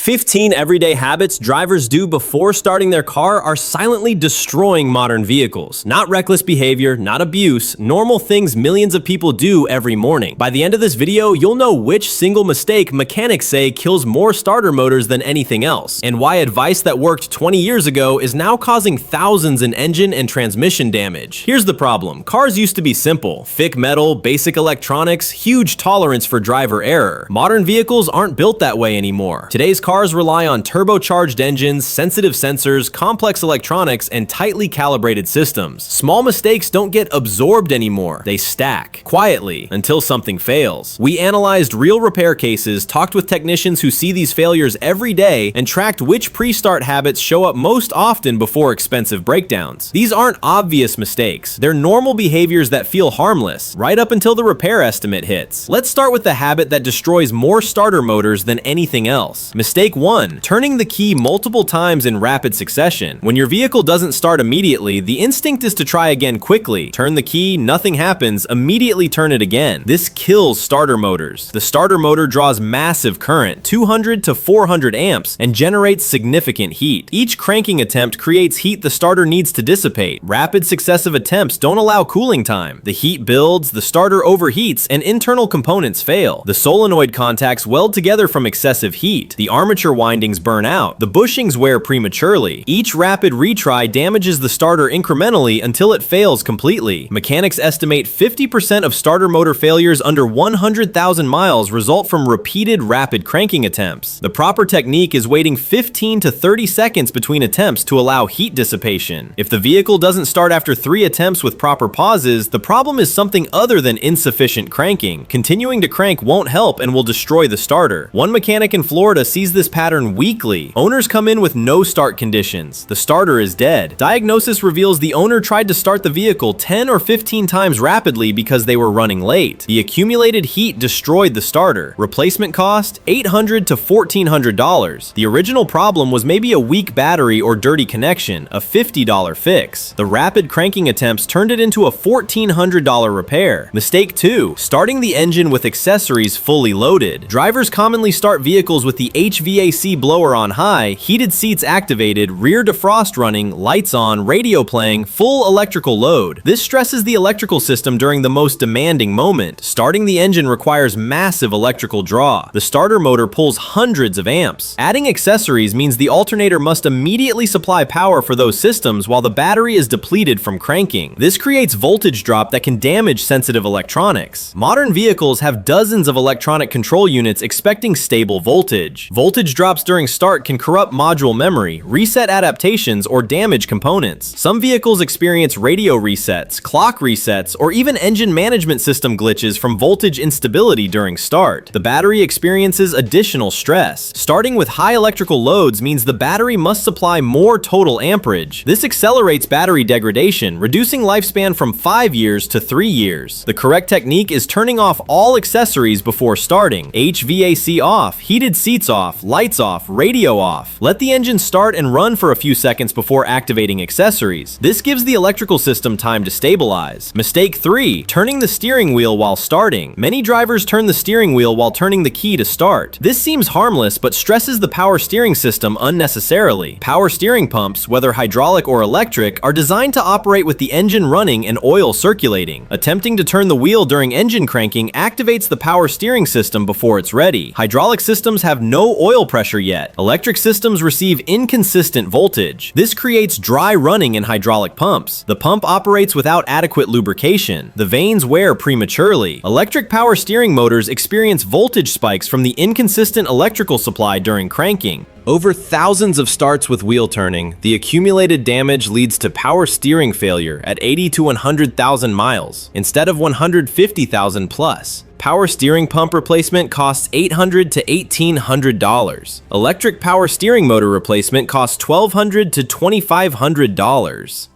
15 everyday habits drivers do before starting their car are silently destroying modern vehicles. Not reckless behavior, not abuse, normal things millions of people do every morning. By the end of this video, you'll know which single mistake mechanics say kills more starter motors than anything else, and why advice that worked 20 years ago is now causing thousands in engine and transmission damage. Here's the problem. Cars used to be simple. Thick metal, basic electronics, huge tolerance for driver error. Modern vehicles aren't built that way anymore. Today's cars rely on turbocharged engines, sensitive sensors, complex electronics, and tightly calibrated systems. Small mistakes don't get absorbed anymore. They stack, quietly, until something fails. We analyzed real repair cases, talked with technicians who see these failures every day, and tracked which pre-start habits show up most often before expensive breakdowns. These aren't obvious mistakes. They're normal behaviors that feel harmless, right up until the repair estimate hits. Let's start with the habit that destroys more starter motors than anything else. Mistake 1. Turning the key multiple times in rapid succession. When your vehicle doesn't start immediately, the instinct is to try again quickly. Turn the key, nothing happens, immediately turn it again. This kills starter motors. The starter motor draws massive current, 200 to 400 amps, and generates significant heat. Each cranking attempt creates heat the starter needs to dissipate. Rapid successive attempts don't allow cooling time. The heat builds, the starter overheats, and internal components fail. The solenoid contacts weld together from excessive heat. The armature windings burn out. The bushings wear prematurely. Each rapid retry damages the starter incrementally until it fails completely. Mechanics estimate 50% of starter motor failures under 100,000 miles result from repeated rapid cranking attempts. The proper technique is waiting 15 to 30 seconds between attempts to allow heat dissipation. If the vehicle doesn't start after 3 attempts with proper pauses, the problem is something other than insufficient cranking. Continuing to crank won't help and will destroy the starter. One mechanic in Florida sees this pattern weekly. Owners come in with no start conditions. The starter is dead. Diagnosis reveals the owner tried to start the vehicle 10 or 15 times rapidly because they were running late. The accumulated heat destroyed the starter. Replacement cost? $800 to $1,400. The original problem was maybe a weak battery or dirty connection, a $50 fix. The rapid cranking attempts turned it into a $1,400 repair. Mistake 2. Starting the engine with accessories fully loaded. Drivers commonly start vehicles with the HVAC blower on high, heated seats activated, rear defrost running, lights on, radio playing, full electrical load. This stresses the electrical system during the most demanding moment. Starting the engine requires massive electrical draw. The starter motor pulls hundreds of amps. Adding accessories means the alternator must immediately supply power for those systems while the battery is depleted from cranking. This creates voltage drop that can damage sensitive electronics. Modern vehicles have dozens of electronic control units expecting stable voltage. Voltage drops during start can corrupt module memory, reset adaptations, or damage components. Some vehicles experience radio resets, clock resets, or even engine management system glitches from voltage instability during start. The battery experiences additional stress. Starting with high electrical loads means the battery must supply more total amperage. This accelerates battery degradation, reducing lifespan from 5 years to 3 years. The correct technique is turning off all accessories before starting. HVAC off, heated seats off, lights off, radio off. Let the engine start and run for a few seconds before activating accessories. This gives the electrical system time to stabilize. Mistake 3. Turning the steering wheel while starting. Many drivers turn the steering wheel while turning the key to start. This seems harmless but stresses the power steering system unnecessarily. Power steering pumps, whether hydraulic or electric, are designed to operate with the engine running and oil circulating. Attempting to turn the wheel during engine cranking activates the power steering system before it's ready. Hydraulic systems have no oil pressure yet. Electric systems receive inconsistent voltage. This creates dry running in hydraulic pumps. The pump operates without adequate lubrication. The vanes wear prematurely. Electric power steering motors experience voltage spikes from the inconsistent electrical supply during cranking. Over thousands of starts with wheel turning, the accumulated damage leads to power steering failure at 80 to 100,000 miles, instead of 150,000 plus. Power steering pump replacement costs $800 to $1,800. Electric power steering motor replacement costs $1,200 to $2,500.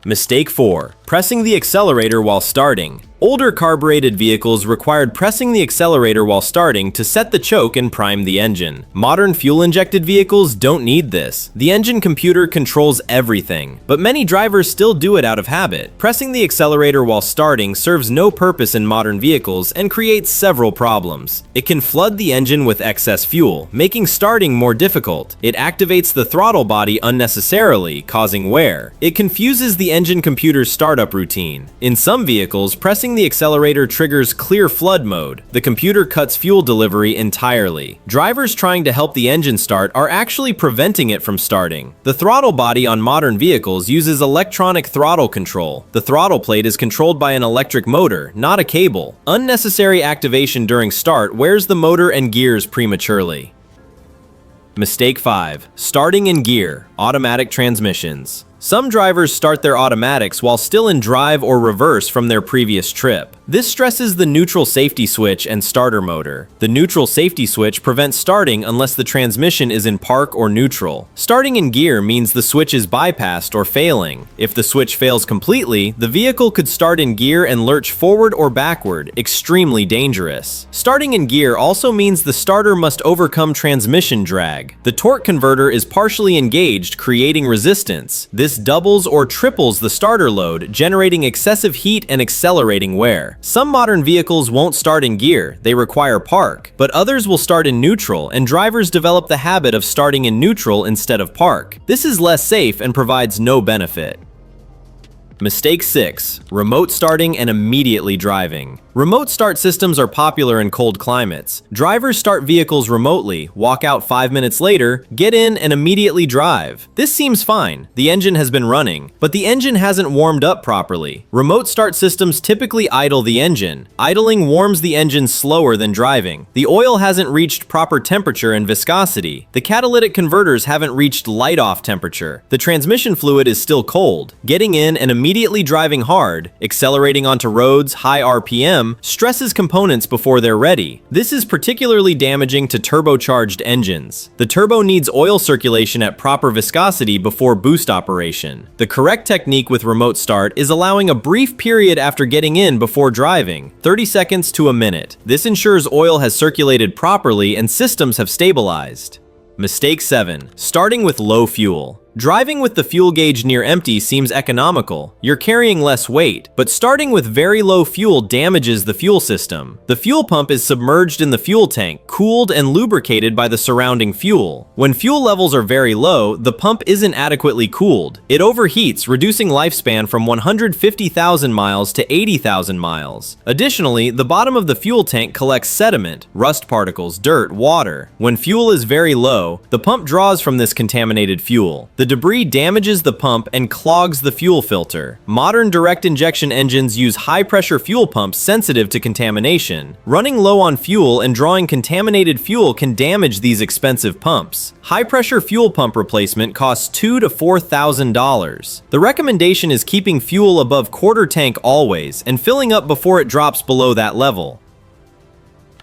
Mistake 4. Pressing the accelerator while starting. Older carbureted vehicles required pressing the accelerator while starting to set the choke and prime the engine. Modern fuel-injected vehicles don't need this. The engine computer controls everything, but many drivers still do it out of habit. Pressing the accelerator while starting serves no purpose in modern vehicles and creates several problems. It can flood the engine with excess fuel, making starting more difficult. It activates the throttle body unnecessarily, causing wear. It confuses the engine computer's startup routine. In some vehicles, pressing the accelerator triggers clear flood mode. The computer cuts fuel delivery entirely. Drivers trying to help the engine start are actually preventing it from starting. The throttle body on modern vehicles uses electronic throttle control. The throttle plate is controlled by an electric motor, not a cable. Unnecessary activation during start wears the motor and gears prematurely. Mistake 5. Starting in gear, automatic transmissions. Some drivers start their automatics while still in drive or reverse from their previous trip. This stresses the neutral safety switch and starter motor. The neutral safety switch prevents starting unless the transmission is in park or neutral. Starting in gear means the switch is bypassed or failing. If the switch fails completely, the vehicle could start in gear and lurch forward or backward, extremely dangerous. Starting in gear also means the starter must overcome transmission drag. The torque converter is partially engaged, creating resistance. This doubles or triples the starter load, generating excessive heat and accelerating wear. Some modern vehicles won't start in gear, they require park, but others will start in neutral, and drivers develop the habit of starting in neutral instead of park. This is less safe and provides no benefit. Mistake 6. Remote starting and immediately driving. Remote start systems are popular in cold climates. Drivers start vehicles remotely, walk out 5 minutes later, get in, and immediately drive. This seems fine. The engine has been running, but the engine hasn't warmed up properly. Remote start systems typically idle the engine. Idling warms the engine slower than driving. The oil hasn't reached proper temperature and viscosity. The catalytic converters haven't reached light-off temperature. The transmission fluid is still cold. Getting in and immediately driving hard, accelerating onto roads, high RPM, stresses components before they're ready. This is particularly damaging to turbocharged engines. The turbo needs oil circulation at proper viscosity before boost operation. The correct technique with remote start is allowing a brief period after getting in before driving, 30 seconds to a minute. This ensures oil has circulated properly and systems have stabilized. Mistake 7. Starting with low fuel. Driving with the fuel gauge near empty seems economical. You're carrying less weight, but starting with very low fuel damages the fuel system. The fuel pump is submerged in the fuel tank, cooled and lubricated by the surrounding fuel. When fuel levels are very low, the pump isn't adequately cooled. It overheats, reducing lifespan from 150,000 miles to 80,000 miles. Additionally, the bottom of the fuel tank collects sediment, rust particles, dirt, water. When fuel is very low, the pump draws from this contaminated fuel. The debris damages the pump and clogs the fuel filter. Modern direct injection engines use high-pressure fuel pumps sensitive to contamination. Running low on fuel and drawing contaminated fuel can damage these expensive pumps. High-pressure fuel pump replacement costs $2,000 to $4,000. The recommendation is keeping fuel above quarter tank always and filling up before it drops below that level.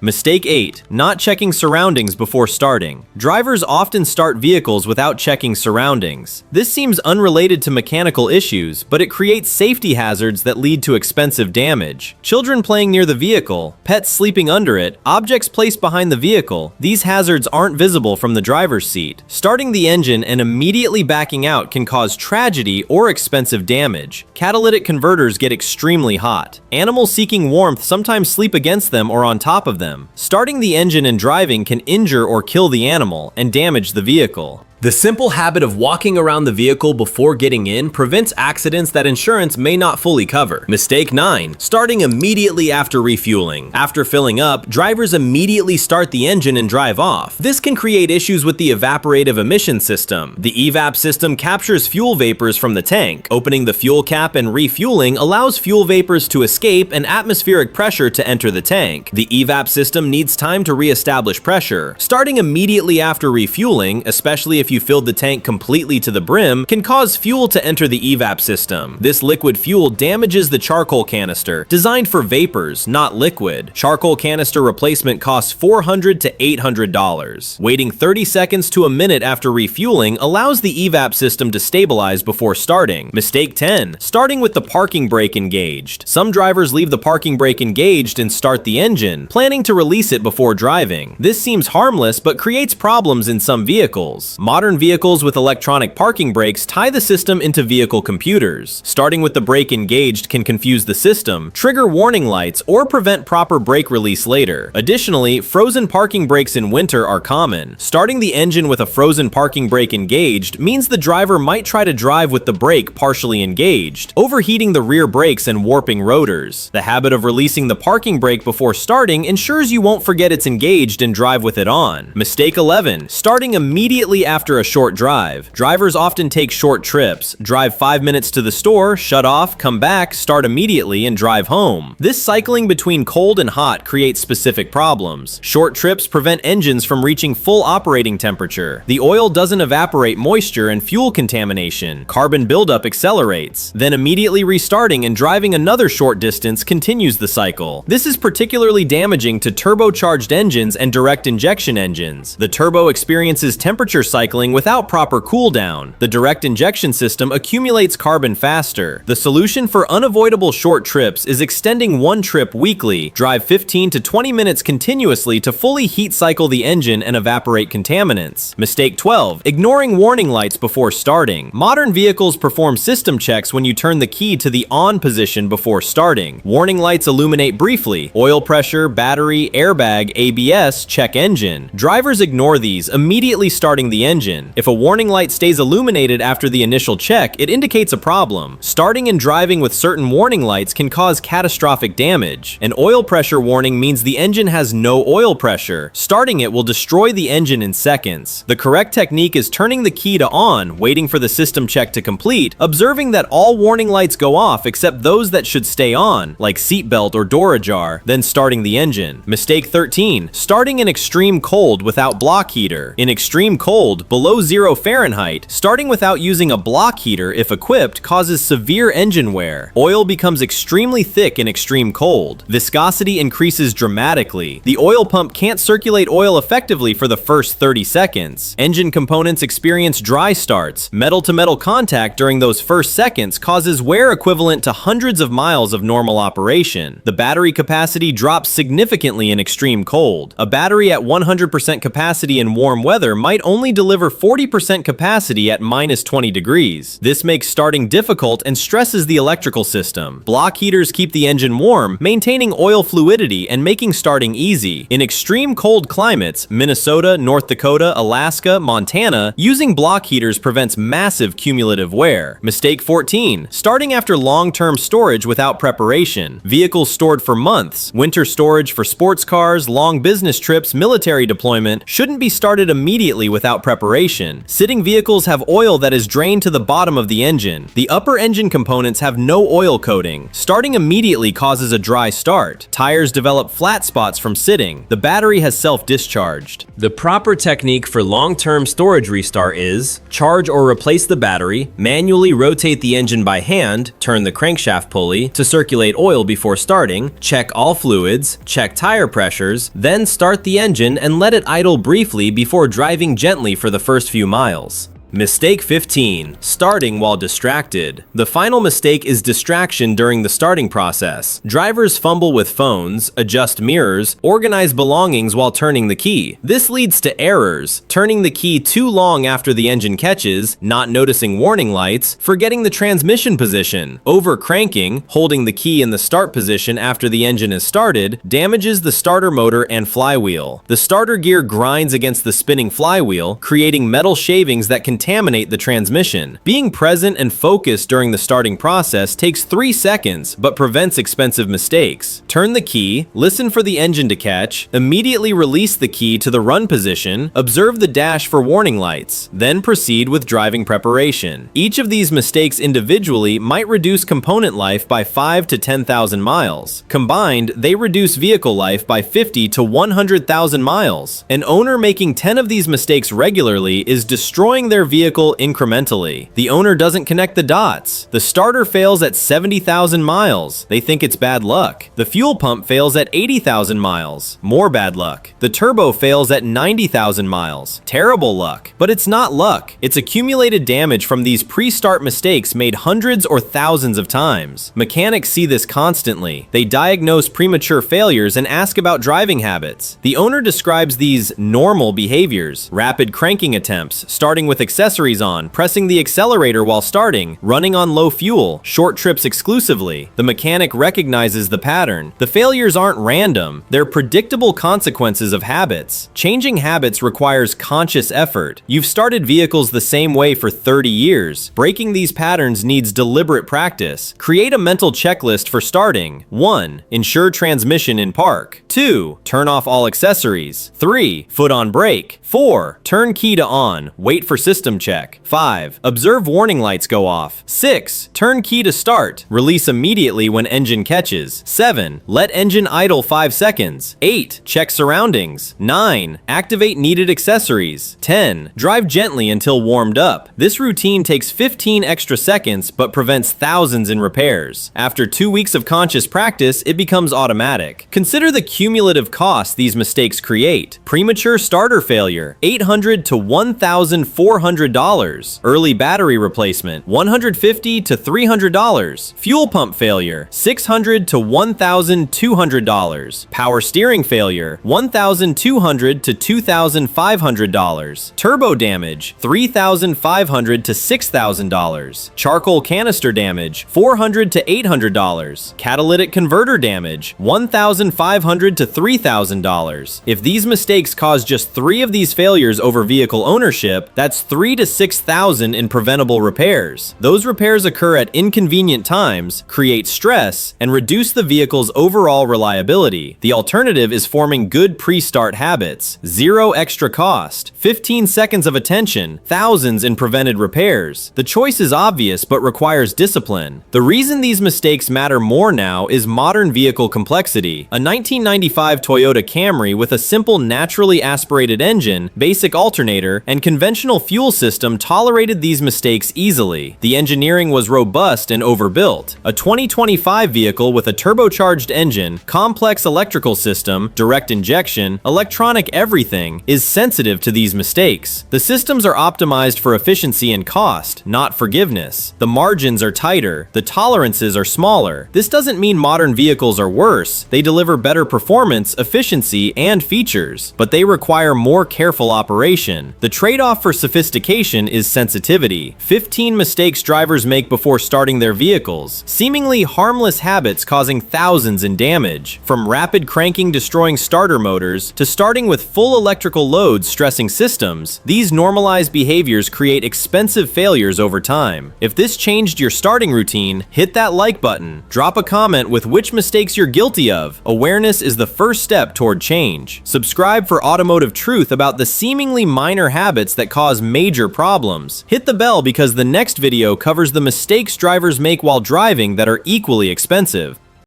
Mistake 8. Not checking surroundings before starting. Drivers often start vehicles without checking surroundings. This seems unrelated to mechanical issues, but it creates safety hazards that lead to expensive damage. Children playing near the vehicle, pets sleeping under it, objects placed behind the vehicle, these hazards aren't visible from the driver's seat. Starting the engine and immediately backing out can cause tragedy or expensive damage. Catalytic converters get extremely hot. Animals seeking warmth sometimes sleep against them or on top of them. Starting the engine and driving can injure or kill the animal and damage the vehicle. The simple habit of walking around the vehicle before getting in prevents accidents that insurance may not fully cover. Mistake 9. Starting immediately after refueling. After filling up, drivers immediately start the engine and drive off. This can create issues with the evaporative emission system. The evap system captures fuel vapors from the tank. Opening the fuel cap and refueling allows fuel vapors to escape and atmospheric pressure to enter the tank. The evap system needs time to re-establish pressure. Starting immediately after refueling, especially if if you filled the tank completely to the brim, can cause fuel to enter the evap system. This liquid fuel damages the charcoal canister, designed for vapors, not liquid. Charcoal canister replacement costs $400 to $800. Waiting 30 seconds to a minute after refueling allows the evap system to stabilize before starting. Mistake 10. Starting with the parking brake engaged. Some drivers leave the parking brake engaged and start the engine, planning to release it before driving. This seems harmless but creates problems in some vehicles. Modern vehicles with electronic parking brakes tie the system into vehicle computers. Starting with the brake engaged can confuse the system, trigger warning lights, or prevent proper brake release later. Additionally, frozen parking brakes in winter are common. Starting the engine with a frozen parking brake engaged means the driver might try to drive with the brake partially engaged, overheating the rear brakes and warping rotors. The habit of releasing the parking brake before starting ensures you won't forget it's engaged and drive with it on. Mistake 11. Starting immediately after a short drive. Drivers often take short trips, drive 5 minutes to the store, shut off, come back, start immediately, and drive home. This cycling between cold and hot creates specific problems. Short trips prevent engines from reaching full operating temperature. The oil doesn't evaporate moisture and fuel contamination. Carbon buildup accelerates. Then immediately restarting and driving another short distance continues the cycle. This is particularly damaging to turbocharged engines and direct injection engines. The turbo experiences temperature cycling without proper cool down. The direct injection system accumulates carbon faster. The solution for unavoidable short trips is extending one trip weekly. Drive 15 to 20 minutes continuously to fully heat cycle the engine and evaporate contaminants. Mistake 12. Ignoring warning lights before starting. Modern vehicles perform system checks when you turn the key to the on position before starting. Warning lights illuminate briefly. Oil pressure, battery, airbag, ABS, check engine. Drivers ignore these, immediately starting the engine. If a warning light stays illuminated after the initial check, it indicates a problem. Starting and driving with certain warning lights can cause catastrophic damage. An oil pressure warning means the engine has no oil pressure. Starting it will destroy the engine in seconds. The correct technique is turning the key to on, waiting for the system check to complete, observing that all warning lights go off except those that should stay on, like seatbelt or door ajar, then starting the engine. Mistake 13. Starting in extreme cold without block heater. In extreme cold, below 0 Fahrenheit, starting without using a block heater, if equipped, causes severe engine wear. Oil becomes extremely thick in extreme cold. Viscosity increases dramatically. The oil pump can't circulate oil effectively for the first 30 seconds. Engine components experience dry starts. Metal-to-metal contact during those first seconds causes wear equivalent to hundreds of miles of normal operation. The battery capacity drops significantly in extreme cold. A battery at 100% capacity in warm weather might only deliver 40% capacity at minus 20 degrees. This makes starting difficult and stresses the electrical system. Block heaters keep the engine warm, maintaining oil fluidity and making starting easy. In extreme cold climates, Minnesota, North Dakota, Alaska, Montana, using block heaters prevents massive cumulative wear. Mistake 14. Starting after long-term storage without preparation. Vehicles stored for months. Winter storage for sports cars, long business trips, military deployment shouldn't be started immediately without preparation. Sitting vehicles have oil that is drained to the bottom of the engine. The upper engine components have no oil coating. Starting immediately causes a dry start. Tires develop flat spots from sitting. The battery has self-discharged. The proper technique for long-term storage restart is charge or replace the battery, manually rotate the engine by hand, turn the crankshaft pulley to circulate oil before starting, check all fluids, check tire pressures, then start the engine and let it idle briefly before driving gently for the first few miles. Mistake 15. Starting while distracted. The final mistake is distraction during the starting process. Drivers fumble with phones, adjust mirrors, organize belongings while turning the key. This leads to errors: turning the key too long after the engine catches, not noticing warning lights, forgetting the transmission position, over-cranking, holding the key in the start position after the engine is started, damages the starter motor and flywheel. The starter gear grinds against the spinning flywheel, creating metal shavings that can contaminate the transmission. Being present and focused during the starting process takes 3 seconds, but prevents expensive mistakes. Turn the key, listen for the engine to catch, immediately release the key to the run position, observe the dash for warning lights, then proceed with driving preparation. Each of these mistakes individually might reduce component life by 5 to 10,000 miles. Combined, they reduce vehicle life by 50 to 100,000 miles. An owner making 10 of these mistakes regularly is destroying their vehicle incrementally. The owner doesn't connect the dots. The starter fails at 70,000 miles. They think it's bad luck. The fuel pump fails at 80,000 miles. More bad luck. The turbo fails at 90,000 miles. Terrible luck. But it's not luck. It's accumulated damage from these pre-start mistakes made hundreds or thousands of times. Mechanics see this constantly. They diagnose premature failures and ask about driving habits. The owner describes these normal behaviors: rapid cranking attempts, starting with accessories on, pressing the accelerator while starting, running on low fuel, short trips exclusively. The mechanic recognizes the pattern. The failures aren't random. They're predictable consequences of habits. Changing habits requires conscious effort. You've started vehicles the same way for 30 years. Breaking these patterns needs deliberate practice. Create a mental checklist for starting. 1. Ensure transmission in park. 2. Turn off all accessories. 3. Foot on brake. 4. Turn key to on. Wait for system check. 5. Observe warning lights go off. 6. Turn key to start. Release immediately when engine catches. 7. Let engine idle 5 seconds. 8. Check surroundings. 9. Activate needed accessories. 10. Drive gently until warmed up. This routine takes 15 extra seconds but prevents thousands in repairs. After 2 weeks of conscious practice, it becomes automatic. Consider the cumulative cost these mistakes create. Premature starter failure, $800 to $1,400. Early battery replacement, $150 to $300. Fuel pump failure, $600 to $1,200. Power steering failure, $1,200 to $2,500. Turbo damage, $3,500 to $6,000. Charcoal canister damage, $400 to $800. Catalytic converter damage, $1,500 to $3,000. If these mistakes cause just 3 of these failures over vehicle ownership, that's $3,000 to $6,000 in preventable repairs. Those repairs occur at inconvenient times, create stress, and reduce the vehicle's overall reliability. The alternative is forming good pre-start habits. 0 extra cost, 15 seconds of attention, thousands in prevented repairs. The choice is obvious but requires discipline. The reason these mistakes matter more now is modern vehicle complexity. A 1995 Toyota Camry with a simple naturally aspirated engine, basic alternator, and conventional fuel system tolerated these mistakes easily. The engineering was robust and overbuilt. A 2025 vehicle with a turbocharged engine, complex electrical system, direct injection, electronic everything, is sensitive to these mistakes. The systems are optimized for efficiency and cost, not forgiveness. The margins are tighter. The tolerances are smaller. This doesn't mean modern vehicles are worse. They deliver better performance, efficiency, and features, but they require more careful operation. The trade-off for sophistication is sensitivity. 15 mistakes drivers make before starting their vehicles. Seemingly harmless habits causing thousands in damage. From rapid cranking destroying starter motors to starting with full electrical loads stressing systems, these normalized behaviors create expensive failures over time. If this changed your starting routine, hit that like button. Drop a comment with which mistakes you're guilty of. Awareness is the first step toward change. Subscribe for automotive truth about the seemingly minor habits that cause major problems. Hit the bell because the next video covers the mistakes drivers make while driving that are equally expensive.